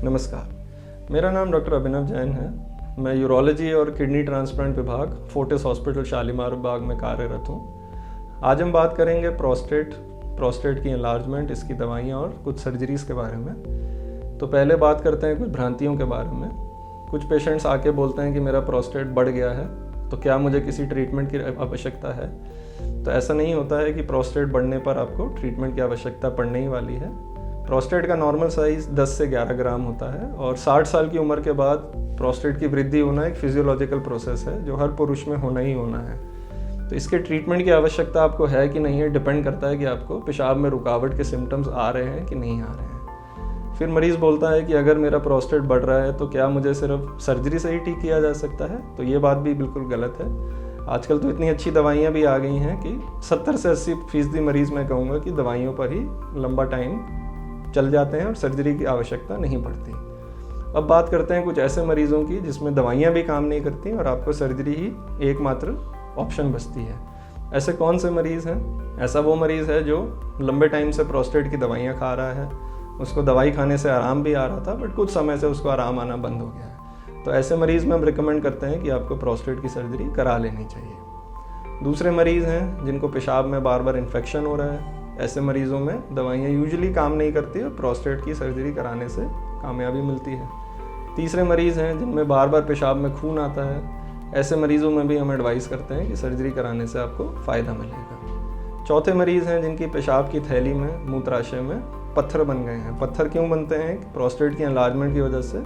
नमस्कार, मेरा नाम डॉक्टर अभिनव जैन है। मैं यूरोलॉजी और किडनी ट्रांसप्लांट विभाग फोर्टिस हॉस्पिटल शालीमार बाग में कार्यरत हूँ। आज हम बात करेंगे प्रोस्टेट की एनलार्जमेंट, इसकी दवाइयाँ और कुछ सर्जरीज के बारे में। तो पहले बात करते हैं कुछ भ्रांतियों के बारे में। कुछ पेशेंट्स आके बोलते हैं कि मेरा प्रोस्टेट बढ़ गया है, तो क्या मुझे किसी ट्रीटमेंट की आवश्यकता है? तो ऐसा नहीं होता है कि प्रोस्टेट बढ़ने पर आपको ट्रीटमेंट की आवश्यकता पड़ने ही वाली है। प्रोस्टेट का नॉर्मल साइज़ 10 से 11 ग्राम होता है और 60 साल की उम्र के बाद प्रोस्टेट की वृद्धि होना एक फिजियोलॉजिकल प्रोसेस है जो हर पुरुष में होना ही होना है। तो इसके ट्रीटमेंट की आवश्यकता आपको है कि नहीं है, डिपेंड करता है कि आपको पेशाब में रुकावट के सिम्टम्स आ रहे हैं कि नहीं आ रहे हैं। फिर मरीज़ बोलता है कि अगर मेरा प्रोस्टेट बढ़ रहा है तो क्या मुझे सिर्फ सर्जरी से ही ठीक किया जा सकता है? तो ये बात भी बिल्कुल गलत है। आजकल तो इतनी अच्छी दवाइयाँ भी आ गई हैं कि 70 से 80% मरीज़ मैं कहूँगा कि दवाइयों पर ही लंबा टाइम चल जाते हैं और सर्जरी की आवश्यकता नहीं पड़ती। अब बात करते हैं कुछ ऐसे मरीज़ों की जिसमें दवाइयाँ भी काम नहीं करती और आपको सर्जरी ही एकमात्र ऑप्शन बचती है। ऐसे कौन से मरीज़ हैं? ऐसा वो मरीज़ है जो लंबे टाइम से प्रोस्टेट की दवाइयाँ खा रहा है, उसको दवाई खाने से आराम भी आ रहा था बट कुछ समय से उसको आराम आना बंद हो गया है। तो ऐसे मरीज़ में हम रिकमेंड करते हैं कि आपको प्रोस्टेट की सर्जरी करा लेनी चाहिए। दूसरे मरीज़ हैं जिनको पेशाब में बार बार इन्फेक्शन हो रहा है। ऐसे मरीज़ों में दवाइयाँ यूजुअली काम नहीं करती और प्रोस्टेट की सर्जरी कराने से कामयाबी मिलती है। तीसरे मरीज़ हैं जिनमें बार बार पेशाब में खून आता है। ऐसे मरीज़ों में भी हम एडवाइस करते हैं कि सर्जरी कराने से आपको फ़ायदा मिलेगा। चौथे मरीज़ हैं जिनकी पेशाब की थैली में, मूत्राशय में पत्थर बन गए हैं। पत्थर क्यों बनते हैं? प्रोस्टेट की एनलार्जमेंट की वजह से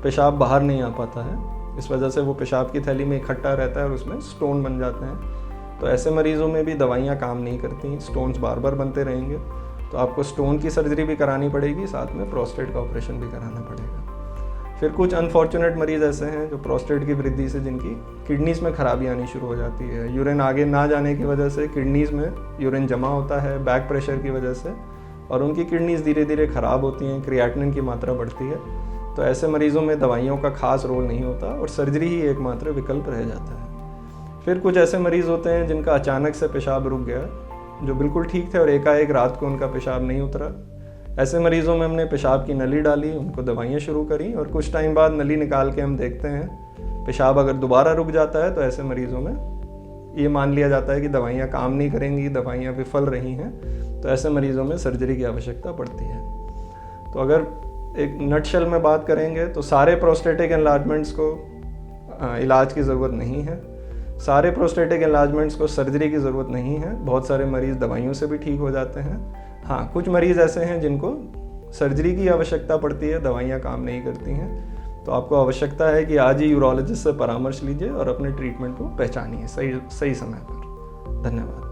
पेशाब बाहर नहीं आ पाता है, इस वजह से वो पेशाब की थैली में इकट्ठा रहता है और उसमें स्टोन बन जाते हैं। तो ऐसे मरीज़ों में भी दवाइयाँ काम नहीं करती, स्टोन्स बार बार बनते रहेंगे, तो आपको स्टोन की सर्जरी भी करानी पड़ेगी, साथ में प्रोस्टेट का ऑपरेशन भी कराना पड़ेगा। फिर कुछ अनफॉर्चुनेट मरीज़ ऐसे हैं जो प्रोस्टेट की वृद्धि से जिनकी किडनीज़ में खराबी आनी शुरू हो जाती है। यूरिन आगे ना जाने की वजह से किडनीज़ में यूरिन जमा होता है बैक प्रेशर की वजह से, और उनकी किडनीज़ धीरे धीरे ख़राब होती हैं, क्रिएटिनिन की मात्रा बढ़ती है। तो ऐसे मरीज़ों में दवाइयों का खास रोल नहीं होता और सर्जरी ही एकमात्र विकल्प रह जाता है। फिर कुछ ऐसे मरीज़ होते हैं जिनका अचानक से पेशाब रुक गया, जो बिल्कुल ठीक थे और एकाएक रात को उनका पेशाब नहीं उतरा। ऐसे मरीज़ों में हमने पेशाब की नली डाली, उनको दवाइयाँ शुरू करी और कुछ टाइम बाद नली निकाल के हम देखते हैं पेशाब अगर दोबारा रुक जाता है तो ऐसे मरीज़ों में ये मान लिया जाता है कि दवाइयाँ काम नहीं करेंगी, दवाइयाँ विफल रही हैं। तो ऐसे मरीज़ों में सर्जरी की आवश्यकता पड़ती है। तो अगर एक नटशेल में बात करेंगे तो सारे प्रोस्टेटिक एनलार्जमेंट्स को इलाज की ज़रूरत नहीं है, सारे प्रोस्टेटिक एनलार्जमेंट्स को सर्जरी की ज़रूरत नहीं है। बहुत सारे मरीज़ दवाइयों से भी ठीक हो जाते हैं। हाँ, कुछ मरीज़ ऐसे हैं जिनको सर्जरी की आवश्यकता पड़ती है, दवाइयाँ काम नहीं करती हैं। तो आपको आवश्यकता है कि आज ही यूरोलॉजिस्ट से परामर्श लीजिए और अपने ट्रीटमेंट को पहचानिए सही समय पर। धन्यवाद।